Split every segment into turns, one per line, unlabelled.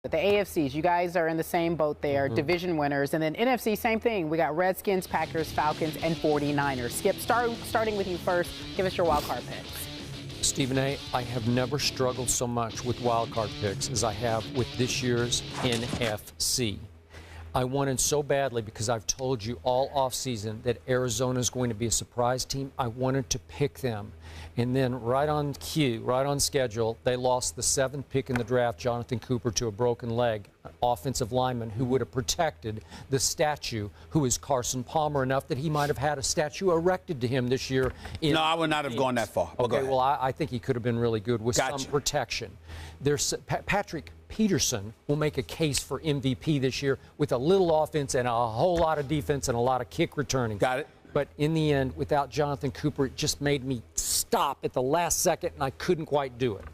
The AFCs, you guys are in the same boat there, division winners. And then NFC, same thing. We got Redskins, Packers, Falcons, and 49ers. Skip, starting with you first, give us your wild card picks.
Stephen A., I have never struggled so much with wild card picks as I have with this year's NFC. I wanted so badly, because I've told you all offseason that Arizona is going to be a surprise team. I wanted to pick them. And then right on cue, right on schedule, they lost the 7th pick in the draft, Jonathan Cooper, to a broken leg, offensive lineman who would have protected the statue, who is Carson Palmer, enough that he might have had a statue erected to him this year.
No, I would not have gone that far.
Okay, well, I think he could have been really good with some protection. There's Patrick Peterson will make a case for MVP this year with a little offense and a whole lot of defense and a lot of kick returning.
Got it.
But in the end, without Jonathan Cooper, it just made me stop at the last second, and I couldn't quite do it.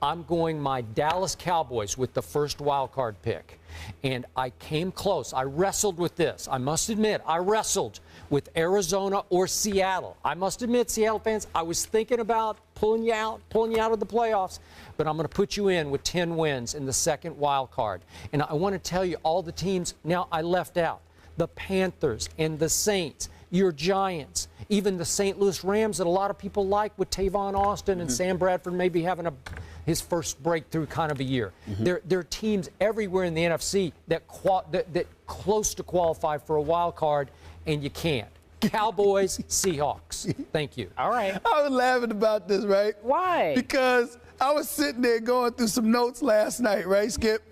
I'm going my Dallas Cowboys with the first wild card pick. And I came close. I wrestled with this. I must admit, I wrestled with Arizona or Seattle. I must admit, Seattle fans, I was thinking about pulling you out of the playoffs. But I'm going to put you in with 10 wins in the second wild card. And I want to tell you all the teams now I left out. The Panthers and the Saints, your Giants, even the St. Louis Rams that a lot of people like with Tavon Austin and Sam Bradford maybe having his first breakthrough kind of a year. There are teams everywhere in the NFC that close to qualify for a wild card, and you can't. Cowboys, Seahawks. Thank you.
All right.
I was laughing about this, right?
Why?
Because I was sitting there going through some notes last night, right, Skip?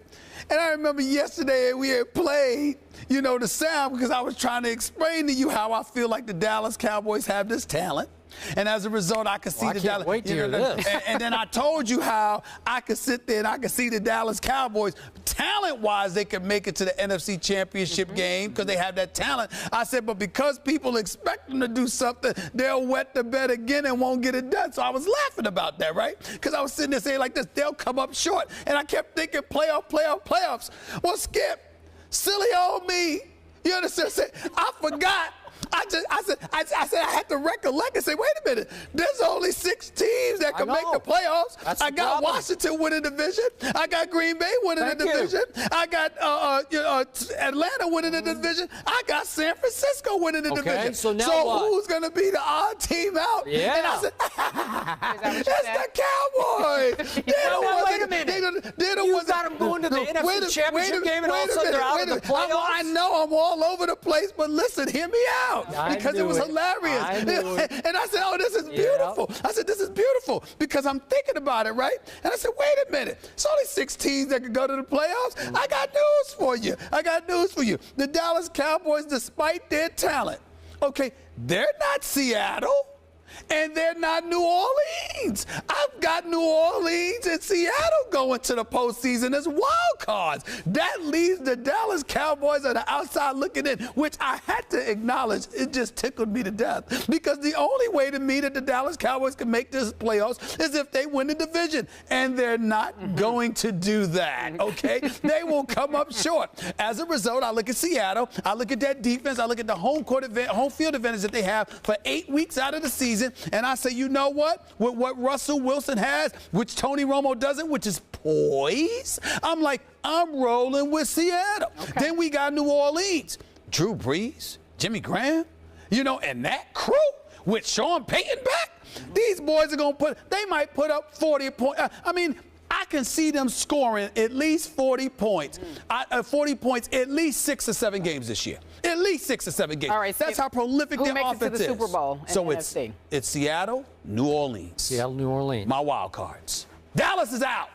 And I remember yesterday we had played, the sound, because I was trying to explain to you how I feel like the Dallas Cowboys have this talent. And as a result, I could see the Dallas.
Wait to hear this.
And then I told you how I could sit there and I could see the Dallas Cowboys, talent-wise, they could make it to the NFC Championship game because they have that talent. I said, but because people expect them to do something, they'll wet the bed again and won't get it done. So I was laughing about that, right? Because I was sitting there saying like this, they'll come up short. And I kept thinking playoffs. Well, Skip, silly old me, you understand? I forgot. I said I had to recollect and say, wait a minute, there's only 6 teams that can make the playoffs. I got Washington winning the division. I got Green Bay winning the division. I got Atlanta winning the division. I got San Francisco winning the division.
So now
who's going to be the odd team out?
Yeah.
And I said, it's the Cowboys.
Wait a minute. You got them going to the NFC Championship game and all of a sudden they're out of the playoffs?
I know I'm all over the place, but listen, hear me out. Because it was hilarious. And I said, oh, this is beautiful. I said, this is beautiful because I'm thinking about it, right? And I said, wait a minute. It's only 6 teams that can go to the playoffs. I got news for you. The Dallas Cowboys, despite their talent, okay, they're not Seattle. And they're not New Orleans. I've got New Orleans and Seattle going to the postseason as wild cards. That leaves the Dallas Cowboys on the outside looking in, which I had to acknowledge. It just tickled me to death. Because the only way to me that the Dallas Cowboys can make this playoffs is if they win the division. And they're not going to do that, okay? They will come up short. As a result, I look at Seattle. I look at that defense. I look at the home field advantage that they have for 8 weeks out of the season. And I say, you know what? With what Russell Wilson has, which Tony Romo doesn't, which is poise, I'm like, I'm rolling with Seattle. Okay. Then we got New Orleans. Drew Brees, Jimmy Graham, and that crew with Sean Payton back. These boys are they might put up 40 points. I can see them scoring at least 40 points. 40 points at least 6 or 7 games this year. At least 6 or 7 games.
All right,
that's how prolific their offense is.
Who makes it to the Super Bowl?
So it's Seattle, New Orleans.
Seattle, New Orleans.
My wild cards. Dallas is out.